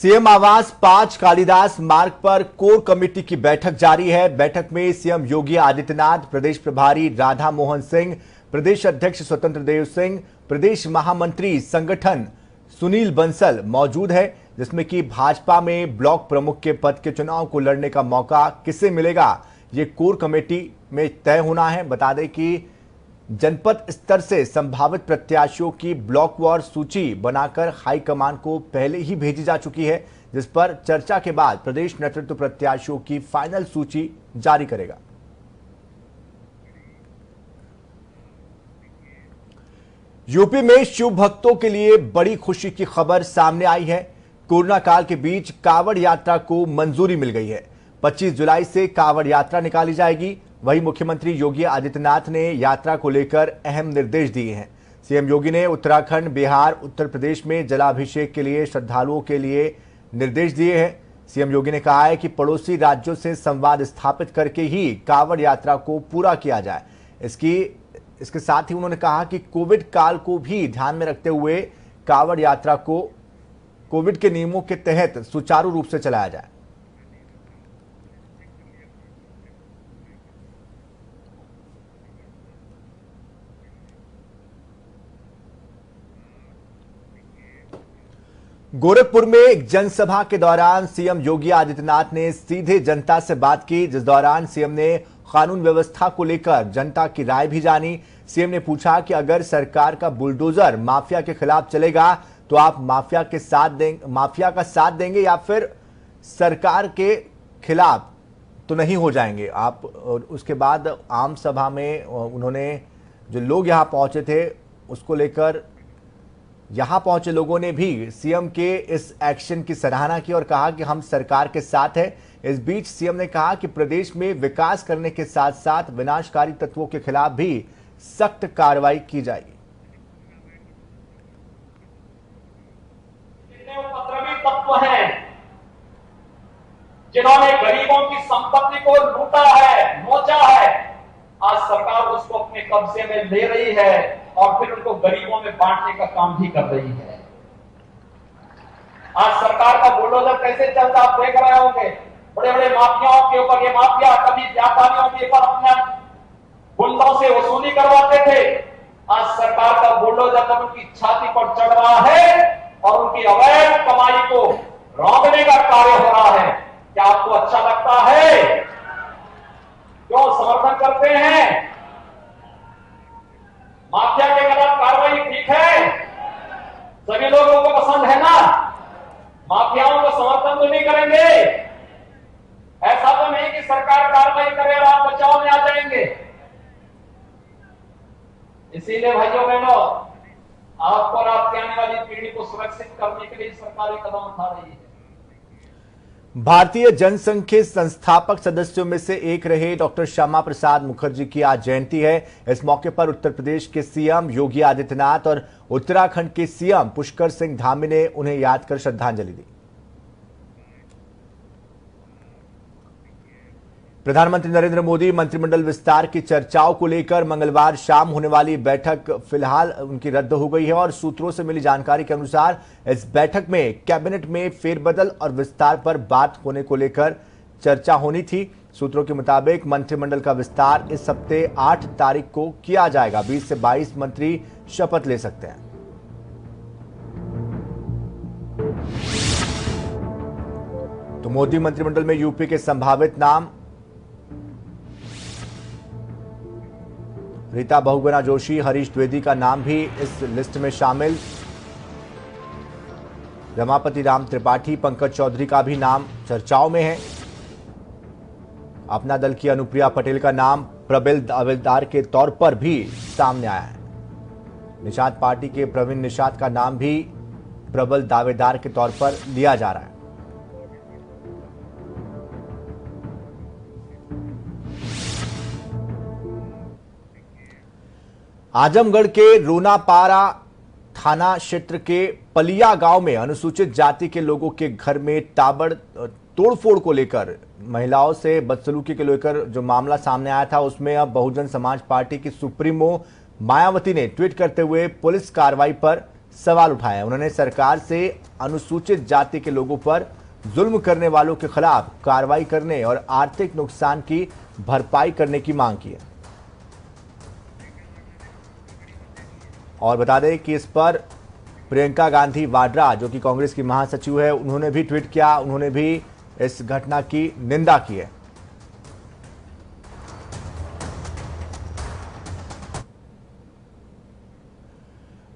CM आवास 5 कालिदास मार्ग पर कोर कमेटी की बैठक जारी है। बैठक में सीएम योगी आदित्यनाथ, प्रदेश प्रभारी राधा मोहन सिंह, प्रदेश अध्यक्ष स्वतंत्र देव सिंह, प्रदेश महामंत्री संगठन सुनील बंसल मौजूद है, जिसमें कि भाजपा में ब्लॉक प्रमुख के पद के चुनाव को लड़ने का मौका किसे मिलेगा, ये कोर कमेटी में तय होना है। बता दें कि जनपद स्तर से संभावित प्रत्याशियों की ब्लॉकवार सूची बनाकर हाईकमान को पहले ही भेजी जा चुकी है, जिस पर चर्चा के बाद प्रदेश नेतृत्व प्रत्याशियों की फाइनल सूची जारी करेगा। यूपी में शिव भक्तों के लिए बड़ी खुशी की खबर सामने आई है। कोरोना काल के बीच कांवड़ यात्रा को मंजूरी मिल गई है। 25 जुलाई से कांवड़ यात्रा निकाली जाएगी। वहीं मुख्यमंत्री योगी आदित्यनाथ ने यात्रा को लेकर अहम निर्देश दिए हैं। सीएम योगी ने उत्तराखंड, बिहार, उत्तर प्रदेश में जलाभिषेक के लिए श्रद्धालुओं के लिए निर्देश दिए हैं। सीएम योगी ने कहा है कि पड़ोसी राज्यों से संवाद स्थापित करके ही कांवड़ यात्रा को पूरा किया जाए। इसके साथ ही उन्होंने कहा कि कोविड काल को भी ध्यान में रखते हुए कांवड़ यात्रा को कोविड के नियमों के तहत सुचारू रूप से चलाया जाए। गोरखपुर में एक जनसभा के दौरान सीएम योगी आदित्यनाथ ने सीधे जनता से बात की, जिस दौरान सीएम ने कानून व्यवस्था को लेकर जनता की राय भी जानी। सीएम ने पूछा कि अगर सरकार का बुलडोजर माफिया के खिलाफ चलेगा तो आप माफिया का साथ देंगे या फिर सरकार के खिलाफ तो नहीं हो जाएंगे आप। और उसके बाद आम सभा में उन्होंने जो लोग यहां पहुंचे थे उसको लेकर यहां पहुंचे लोगों ने भी सीएम के इस एक्शन की सराहना की और कहा कि हम सरकार के साथ हैं। इस बीच सीएम ने कहा कि प्रदेश में विकास करने के साथ साथ विनाशकारी तत्वों के खिलाफ भी सख्त कार्रवाई की जाएगी। उपद्रवी तत्व हैं जिन्होंने गरीबों की संपत्ति को लूटा है, नोचा है, आज सरकार उसको अपने कब्जे में ले रही है और फिर उनको गरीबों में बांटने का काम भी कर रही है। आज सरकार का बुलडोजर कैसे चलता आप देख रहे होंगे। बड़े बड़े माफियाओं के ऊपर ये माफिया कभी व्यापारियों के ऊपर अपने गुंडों से वसूली करवाते थे। आज सरकार का बुलडोजर जब उनकी छाती पर चढ़ रहा है और उनकी अवैध कमाई को रोकने का कार्य हो रहा है। क्या आपको अच्छा लगता है? क्यों समर्थन करते हैं? माफिया के खिलाफ कार्रवाई ठीक है, सभी लोगों को पसंद है ना? माफियाओं को समर्थन तो नहीं करेंगे। ऐसा तो नहीं कि सरकार कार्रवाई करे और आप बचाव में आ जाएंगे। इसीलिए भाइयों बहनों, आपको और आपकी आने वाली पीढ़ी को सुरक्षित करने के लिए सरकार ये कदम उठा रही है। भारतीय जनसंघ के संस्थापक सदस्यों में से एक रहे डॉक्टर श्यामा प्रसाद मुखर्जी की आज जयंती है। इस मौके पर उत्तर प्रदेश के सीएम योगी आदित्यनाथ और उत्तराखंड के सीएम पुष्कर सिंह धामी ने उन्हें याद कर श्रद्धांजलि दी। प्रधानमंत्री नरेंद्र मोदी मंत्रिमंडल विस्तार की चर्चाओं को लेकर मंगलवार शाम होने वाली बैठक फिलहाल उनकी रद्द हो गई है और सूत्रों से मिली जानकारी के अनुसार इस बैठक में कैबिनेट में फेरबदल और विस्तार पर बात होने को लेकर चर्चा होनी थी। सूत्रों के मुताबिक मंत्रिमंडल का विस्तार इस हफ्ते 8 तारीख को किया जाएगा। 20 से 22 मंत्री शपथ ले सकते हैं। तो मोदी मंत्रिमंडल में यूपी के संभावित नाम रीता बहुगुणा जोशी, हरीश द्विवेदी का नाम भी इस लिस्ट में शामिल। रमापति राम त्रिपाठी, पंकज चौधरी का भी नाम चर्चाओं में है। अपना दल की अनुप्रिया पटेल का नाम प्रबल दावेदार के तौर पर भी सामने आया है। निषाद पार्टी के प्रवीण निषाद का नाम भी प्रबल दावेदार के तौर पर लिया जा रहा है। आजमगढ़ के रोनापारा थाना क्षेत्र के पलिया गांव में अनुसूचित जाति के लोगों के घर में तोड़फोड़ को लेकर महिलाओं से बदसलूकी को लेकर जो मामला सामने आया था, उसमें अब बहुजन समाज पार्टी की सुप्रीमो मायावती ने ट्वीट करते हुए पुलिस कार्रवाई पर सवाल उठाए। उन्होंने सरकार से अनुसूचित जाति के लोगों पर जुल्म करने वालों के खिलाफ कार्रवाई करने और आर्थिक नुकसान की भरपाई करने की मांग की है। और बता दें कि इस पर प्रियंका गांधी वाड्रा, जो कि कांग्रेस की महासचिव है, उन्होंने भी ट्वीट किया। उन्होंने भी इस घटना की निंदा की है।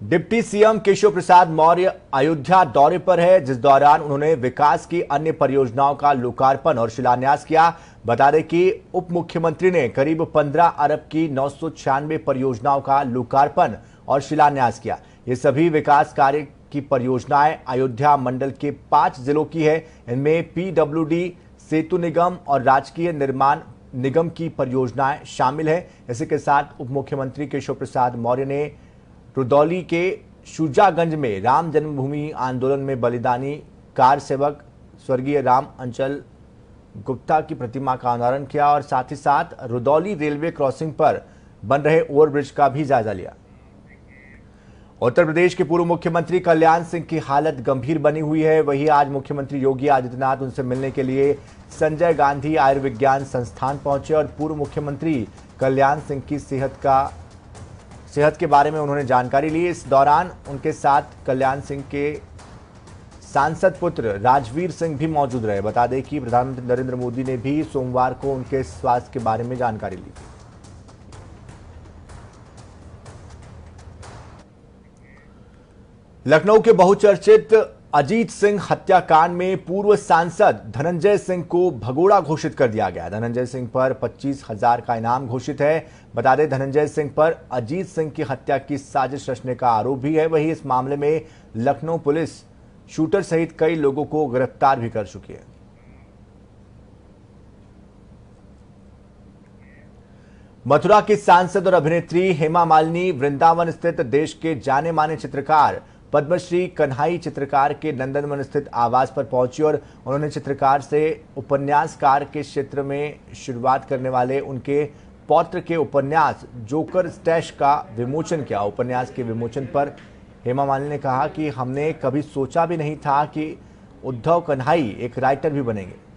डिप्टी सीएम केशव प्रसाद मौर्य अयोध्या दौरे पर है, जिस दौरान उन्होंने विकास की अन्य परियोजनाओं का लोकार्पण और शिलान्यास किया। बता दें कि उप मुख्यमंत्री ने करीब 15 अरब की 996 परियोजनाओं का लोकार्पण और शिलान्यास किया। ये सभी विकास कार्य की परियोजनाएं अयोध्या मंडल के 5 जिलों की है। इनमें पीडब्ल्यूडी, सेतु निगम और राजकीय निर्माण निगम की परियोजनाएं शामिल है। इसी के साथ उप मुख्यमंत्री केशव प्रसाद मौर्य ने रुदौली के शुजागंज में राम जन्मभूमि आंदोलन में बलिदानी कार सेवक स्वर्गीय राम अंचल गुप्ता की प्रतिमा का अनावरण किया और साथ ही साथ रुदौली रेलवे क्रॉसिंग पर बन रहे ओवरब्रिज का भी जायजा लिया। उत्तर प्रदेश के पूर्व मुख्यमंत्री कल्याण सिंह की हालत गंभीर बनी हुई है। वहीं आज मुख्यमंत्री योगी आदित्यनाथ उनसे मिलने के लिए संजय गांधी आयुर्विज्ञान संस्थान पहुंचे और पूर्व मुख्यमंत्री कल्याण सिंह की सेहत के बारे में उन्होंने जानकारी ली। इस दौरान उनके साथ कल्याण सिंह के सांसद पुत्र राजवीर सिंह भी मौजूद रहे। बता दें कि प्रधानमंत्री नरेंद्र मोदी ने भी सोमवार को उनके स्वास्थ्य के बारे में जानकारी ली। लखनऊ के बहुचर्चित अजीत सिंह हत्याकांड में पूर्व सांसद धनंजय सिंह को भगोड़ा घोषित कर दिया गया। धनंजय सिंह पर 25,000 का इनाम घोषित है। बता दें, धनंजय सिंह पर अजीत सिंह की हत्या की साजिश रचने का आरोप भी है। वहीं इस मामले में लखनऊ पुलिस शूटर सहित कई लोगों को गिरफ्तार भी कर चुकी है। मथुरा की सांसद और अभिनेत्री हेमा मालिनी वृंदावन स्थित देश के जाने माने चित्रकार पद्मश्री कन्हाई चित्रकार के नंदनवन स्थित आवास पर पहुंची और उन्होंने चित्रकार से उपन्यासकार के क्षेत्र में शुरुआत करने वाले उनके पौत्र के उपन्यास जोकर स्टैश का विमोचन किया। उपन्यास के विमोचन पर हेमा मालिनी ने कहा कि हमने कभी सोचा भी नहीं था कि उद्धव कन्हाई एक राइटर भी बनेंगे।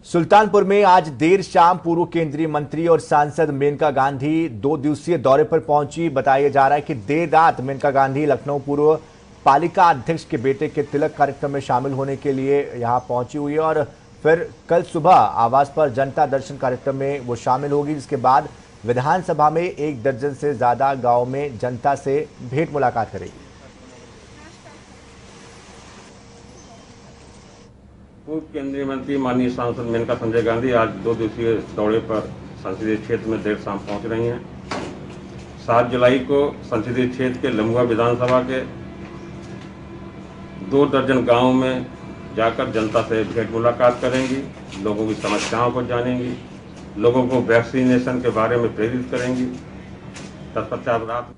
सुल्तानपुर में आज देर शाम पूर्व केंद्रीय मंत्री और सांसद मेनका गांधी 2 दिवसीय दौरे पर पहुंची। बताया जा रहा है कि देर रात मेनका गांधी लखनऊ पूर्व पालिका अध्यक्ष के बेटे के तिलक कार्यक्रम में शामिल होने के लिए यहां पहुंची हुई है और फिर कल सुबह आवास पर जनता दर्शन कार्यक्रम में वो शामिल होगी, जिसके बाद विधानसभा में 1 दर्जन से ज्यादा गाँव में जनता से भेंट मुलाकात करेगी। पूर्व केंद्रीय मंत्री माननीय सांसद मेनका संजय गांधी आज 2 दिवसीय दौरे पर संसदीय क्षेत्र में देर शाम पहुंच रही हैं। 7 जुलाई को संसदीय क्षेत्र के लम्बुआ विधानसभा के 2 दर्जन गांवों में जाकर जनता से भेंट मुलाकात करेंगी, लोगों की समस्याओं को जानेंगी, लोगों को वैक्सीनेशन के बारे में प्रेरित करेंगी। तत्पश्चात रात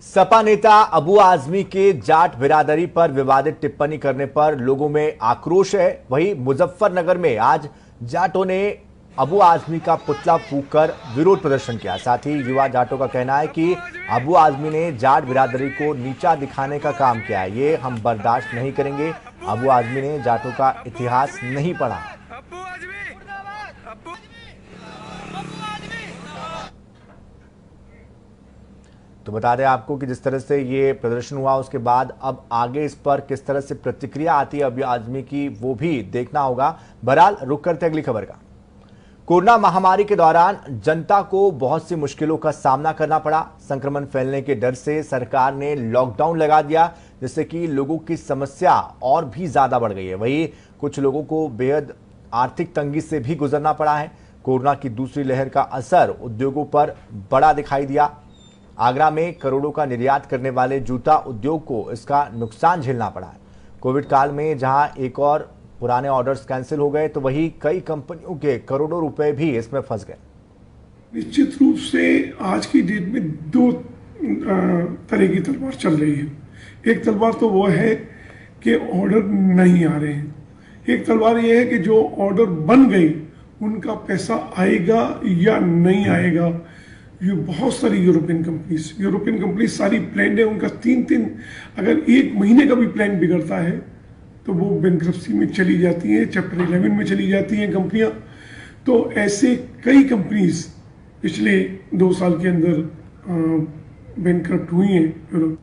सपा नेता अबू आजमी के जाट बिरादरी पर विवादित टिप्पणी करने पर लोगों में आक्रोश है। वहीं मुजफ्फरनगर में आज जाटों ने अबू आजमी का पुतला फूंककर विरोध प्रदर्शन किया। साथ ही युवा जाटों का कहना है कि अबू आजमी ने जाट बिरादरी को नीचा दिखाने का काम किया है, ये हम बर्दाश्त नहीं करेंगे। अबू आजमी ने जाटों का इतिहास नहीं पढ़ा। तो बता दें आपको कि जिस तरह से ये प्रदर्शन हुआ उसके बाद अब आगे इस पर किस तरह से प्रतिक्रिया आती है अबू आजमी की, वो भी देखना होगा। बहरहाल रुक करते अगली खबर का। कोरोना महामारी के दौरान जनता को बहुत सी मुश्किलों का सामना करना पड़ा। संक्रमण फैलने के डर से सरकार ने लॉकडाउन लगा दिया, जिससे कि लोगों की समस्या और भी ज्यादा बढ़ गई है। वहीं कुछ लोगों को बेहद आर्थिक तंगी से भी गुजरना पड़ा है। कोरोना की दूसरी लहर का असर उद्योगों पर बड़ा दिखाई दिया। आगरा में करोड़ों का निर्यात करने वाले जूता उद्योग को इसका नुकसान झेलना पड़ा है। कोविड काल में जहां एक और पुराने ऑर्डर्स कैंसिल हो गए, तो वहीं कई कंपनियों के करोड़ों रुपए भी इसमें फंस गए। निश्चित रूप से आज की डेट में 2 तरह की तलवार चल रही है। एक तलवार तो वो है कि ऑर्डर नहीं आ रहे हैं, एक तलवार ये है कि जो ऑर्डर बन गई उनका पैसा आएगा या नहीं आएगा। ये बहुत सारी यूरोपियन कंपनीज सारी प्लान है उनका 3 अगर 1 महीने का भी प्लान बिगड़ता है तो वो बैंक्रप्सी में चली जाती हैं, चैप्टर 11 में चली जाती हैं कंपनियां। तो ऐसे कई कंपनीज पिछले 2 साल के अंदर बैंक्रप्ट हुई हैं यूरोप।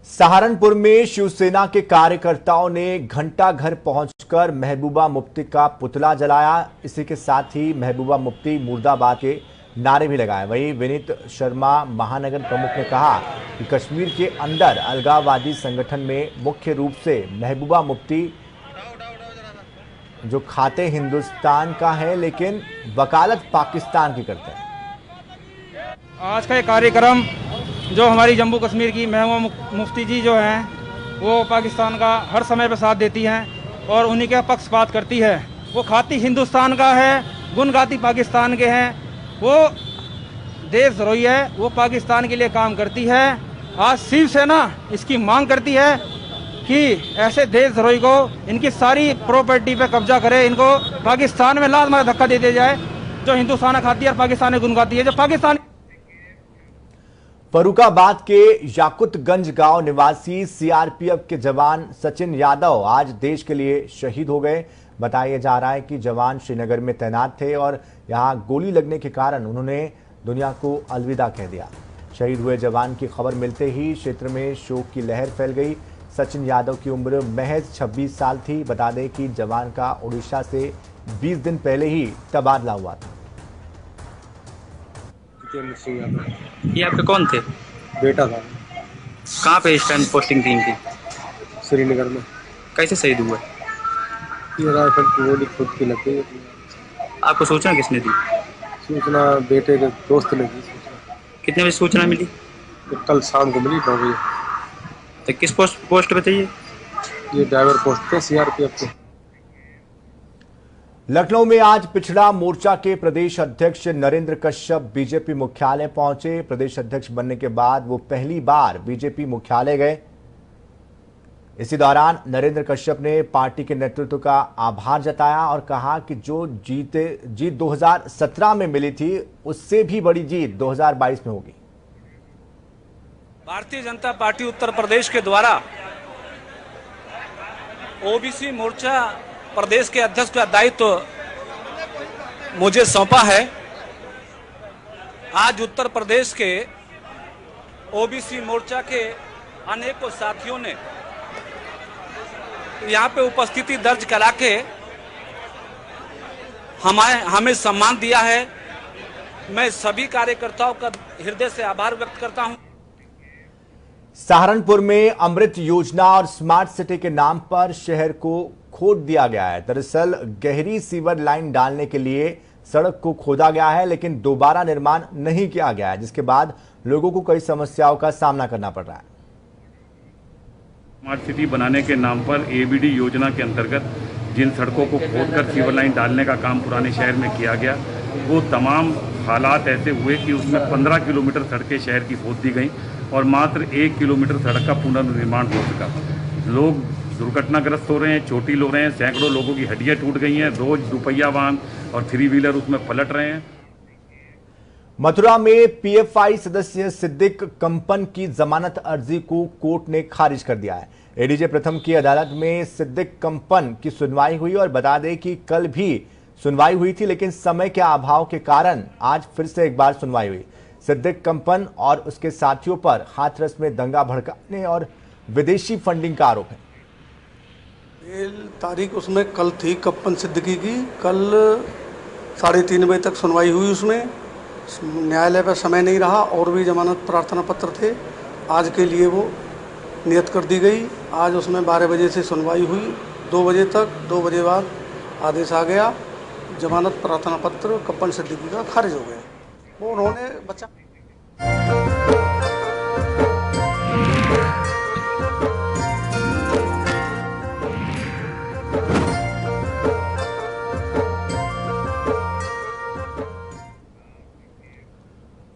सहारनपुर में शिवसेना के कार्यकर्ताओं ने घंटा घर पहुंचकर महबूबा मुफ्ती का पुतला जलाया। इसी के साथ ही महबूबा मुफ्ती मुर्दाबाद के नारे भी लगाए। वहीं विनीत शर्मा महानगर प्रमुख ने कहा कि कश्मीर के अंदर अलगाववादी संगठन में मुख्य रूप से महबूबा मुफ्ती जो खाते हिंदुस्तान का है लेकिन वकालत पाकिस्तान की करते हैं। आज का ये कार्यक्रम जो हमारी जम्मू कश्मीर की महबूबा मुफ्ती जी जो हैं वो पाकिस्तान का हर समय पर साथ देती हैं और उन्हीं के पक्षपात करती है। वो खाती हिंदुस्तान का है, गुण गाती पाकिस्तान के हैं। वो देशद्रोही है, वो पाकिस्तान के लिए काम करती है। आज शिवसेना इसकी मांग करती है कि ऐसे देशद्रोही को इनकी सारी प्रॉपर्टी पे कब्जा करे, इनको पाकिस्तान में लात मार धक्का दे दिया जाए। जो हिंदुस्तान खाती है और पाकिस्तान में गुण गाती है, जो पाकिस्तान। फर्रुखाबाद के याकुतगंज गांव निवासी सीआरपीएफ के जवान सचिन यादव आज देश के लिए शहीद हो गए। बताया जा रहा है कि जवान श्रीनगर में तैनात थे और यहां गोली लगने के कारण उन्होंने दुनिया को अलविदा कह दिया। शहीद हुए जवान की खबर मिलते ही क्षेत्र में शोक की लहर फैल गई। सचिन यादव की उम्र महज 26 साल थी। बता दें कि जवान का ओडिशा से 20 दिन पहले ही तबादला हुआ था। ये आपके कौन थे? बेटा था। कहाँ पे इस टाइम पोस्टिंग थी इनकी? श्रीनगर में। कैसे शहीद हुए? ये राइफल की गोली खुद की लग गई। आपको सूचना किसने दी? सूचना बेटे के दोस्त ने दी सूचना। कितने बजे सूचना मिली? तो कल शाम को मिली 9 बजे। तो किस पोस्ट पे थे ये ड्राइवर पोस्ट पे सीआरपीएफ के। लखनऊ में आज पिछड़ा मोर्चा के प्रदेश अध्यक्ष नरेंद्र कश्यप बीजेपी मुख्यालय पहुंचे। प्रदेश अध्यक्ष बनने के बाद वो पहली बार बीजेपी मुख्यालय गए। इसी दौरान नरेंद्र कश्यप ने पार्टी के नेतृत्व का आभार जताया और कहा कि जो जीत 2017 में मिली थी उससे भी बड़ी जीत 2022 में होगी। भारतीय जनता पार्टी उत्तर प्रदेश के द्वारा ओबीसी मोर्चा प्रदेश के अध्यक्ष का दायित्व मुझे सौंपा है। आज उत्तर प्रदेश के ओबीसी मोर्चा के अनेकों साथियों ने यहाँ पे उपस्थिति दर्ज करा के हमें सम्मान दिया है। मैं सभी कार्यकर्ताओं का हृदय से आभार व्यक्त करता हूँ। सहारनपुर में अमृत योजना और स्मार्ट सिटी के नाम पर शहर को खोद दिया गया है। दरअसल गहरी सीवर लाइन डालने के लिए सड़क को खोदा गया है लेकिन दोबारा निर्माण नहीं किया गया है, जिसके बाद लोगों को कई समस्याओं का सामना करना पड़ रहा है। स्मार्ट सिटी बनाने के नाम पर एबीडी योजना के अंतर्गत जिन सड़कों को खोदकर सीवर लाइन डालने का काम पुराने शहर में किया गया, वो तमाम हालात ऐसे हुए कि उसमें 15 किलोमीटर सड़कें शहर की खोद दी गई और मात्र 1 किलोमीटर सड़क का पुनर्निर्माण हो सका। लोग दुर्घटनाग्रस्त हो रहे हैं, चोटी लो रहे हैं, सैकड़ों लोगों की हड्डियां टूट गई हैं। रोज दुपहिया वाहन और 3 व्हीलर उसमें पलट रहे हैं। मथुरा में पीएफआई सदस्य सिद्दीक कंपन की जमानत अर्जी को कोर्ट ने खारिज कर दिया है। एडीजे प्रथम की अदालत में सिद्दीक कंपन की सुनवाई हुई और बता दें कि कल भी सुनवाई हुई थी लेकिन समय के अभाव के कारण आज फिर से एक बार सुनवाई हुई। सिद्दीक कंपन और उसके साथियों पर हाथरस में दंगा भड़काने और विदेशी फंडिंग का आरोप है। तारीख उसमें कल थी कंपन सिद्दीकी की। कल 3:30 बजे तक सुनवाई हुई। उसमें न्यायालय पर समय नहीं रहा और भी जमानत प्रार्थना पत्र थे, आज के लिए वो नियत कर दी गई। आज उसमें 12 बजे से सुनवाई हुई 2 बजे तक। 2 बजे बाद आदेश आ गया, जमानत प्रार्थना पत्र कंपन सिद्दीकी का खारिज हो गया। वो उन्होंने बचा।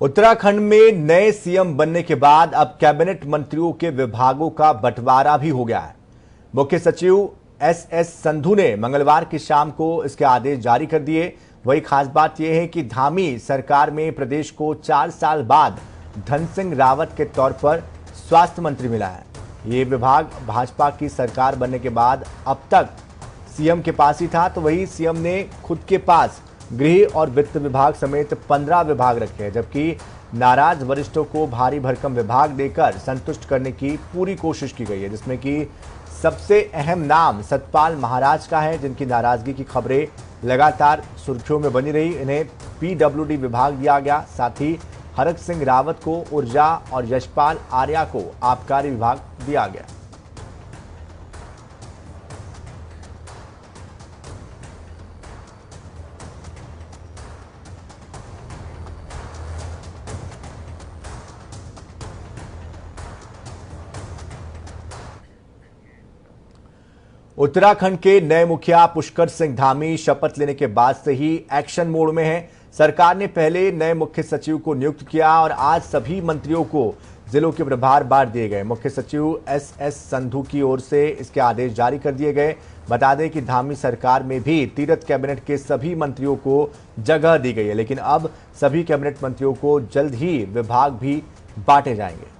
उत्तराखंड में नए सीएम बनने के बाद अब कैबिनेट मंत्रियों के विभागों का बंटवारा भी हो गया है। मुख्य सचिव एसएस संधू ने मंगलवार की शाम को इसके आदेश जारी कर दिए। वही खास बात यह है कि धामी सरकार में प्रदेश को 4 साल बाद धन सिंह रावत के तौर पर स्वास्थ्य मंत्री मिला है। ये विभाग भाजपा की सरकार बनने के बाद अब तक सीएम के पास ही था, तो वही सीएम ने खुद के पास गृह और वित्त विभाग समेत 15 विभाग रखे हैं, जबकि नाराज वरिष्ठों को भारी भरकम विभाग देकर संतुष्ट करने की पूरी कोशिश की गई है, जिसमें कि सबसे अहम नाम सतपाल महाराज का है, जिनकी नाराजगी की खबरें लगातार सुर्खियों में बनी रही। इन्हें पीडब्ल्यूडी विभाग दिया गया, साथ ही हरक सिंह रावत को ऊर्जा और यशपाल आर्या को आबकारी विभाग दिया गया। उत्तराखंड के नए मुखिया पुष्कर सिंह धामी शपथ लेने के बाद से ही एक्शन मोड में है। सरकार ने पहले नए मुख्य सचिव को नियुक्त किया और आज सभी मंत्रियों को जिलों के प्रभार बांट दिए गए। मुख्य सचिव एस संधू की ओर से इसके आदेश जारी कर दिए गए। बता दें कि धामी सरकार में भी तीरथ कैबिनेट के सभी मंत्रियों को जगह दी गई है, लेकिन अब सभी कैबिनेट मंत्रियों को जल्द ही विभाग भी बांटे जाएंगे।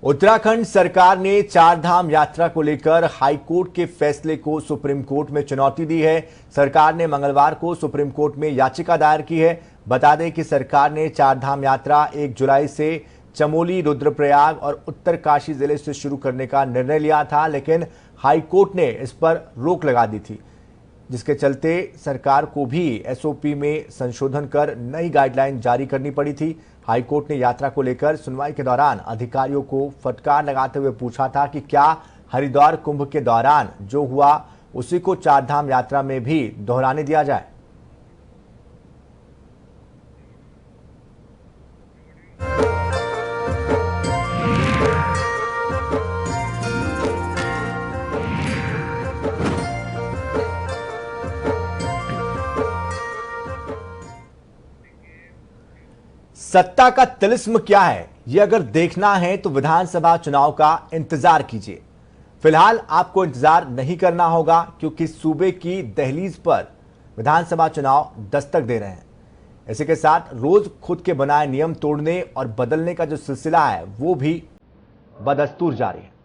उत्तराखंड सरकार ने चारधाम यात्रा को लेकर हाईकोर्ट के फैसले को सुप्रीम कोर्ट में चुनौती दी है। सरकार ने मंगलवार को सुप्रीम कोर्ट में याचिका दायर की है। बता दें कि सरकार ने चारधाम यात्रा 1 जुलाई से चमोली, रुद्रप्रयाग और उत्तरकाशी जिले से शुरू करने का निर्णय लिया था, लेकिन हाईकोर्ट ने इस पर रोक लगा दी थी, जिसके चलते सरकार को भी एसओपी में संशोधन कर नई गाइडलाइन जारी करनी पड़ी थी। हाईकोर्ट ने यात्रा को लेकर सुनवाई के दौरान अधिकारियों को फटकार लगाते हुए पूछा था कि क्या हरिद्वार कुंभ के दौरान जो हुआ उसी को चारधाम यात्रा में भी दोहराने दिया जाए। सत्ता का तिलिस्म क्या है, यह अगर देखना है तो विधानसभा चुनाव का इंतजार कीजिए। फिलहाल आपको इंतजार नहीं करना होगा, क्योंकि सूबे की दहलीज पर विधानसभा चुनाव दस्तक दे रहे हैं। इसी के साथ रोज खुद के बनाए नियम तोड़ने और बदलने का जो सिलसिला है वो भी बदस्तूर जारी है।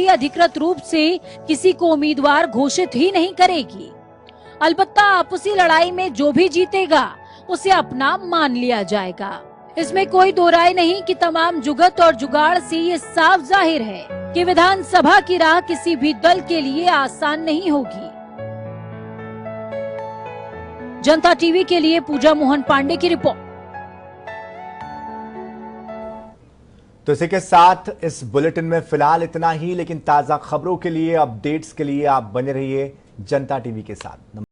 अधिकृत रूप से किसी को उम्मीदवार घोषित ही नहीं करेगी। अलबत्ता आपसी लड़ाई में जो भी जीतेगा उसे अपना मान लिया जाएगा। इसमें कोई दो राय नहीं कि तमाम जुगत और जुगाड़ से ये साफ जाहिर है कि विधानसभा की राह किसी भी दल के लिए आसान नहीं होगी। जनता टीवी के लिए पूजा मोहन पांडे की रिपोर्ट। तो इसी के साथ इस बुलेटिन में फिलहाल इतना ही, लेकिन ताजा खबरों के लिए, अपडेट्स के लिए आप बने रहिए जनता टीवी के साथ।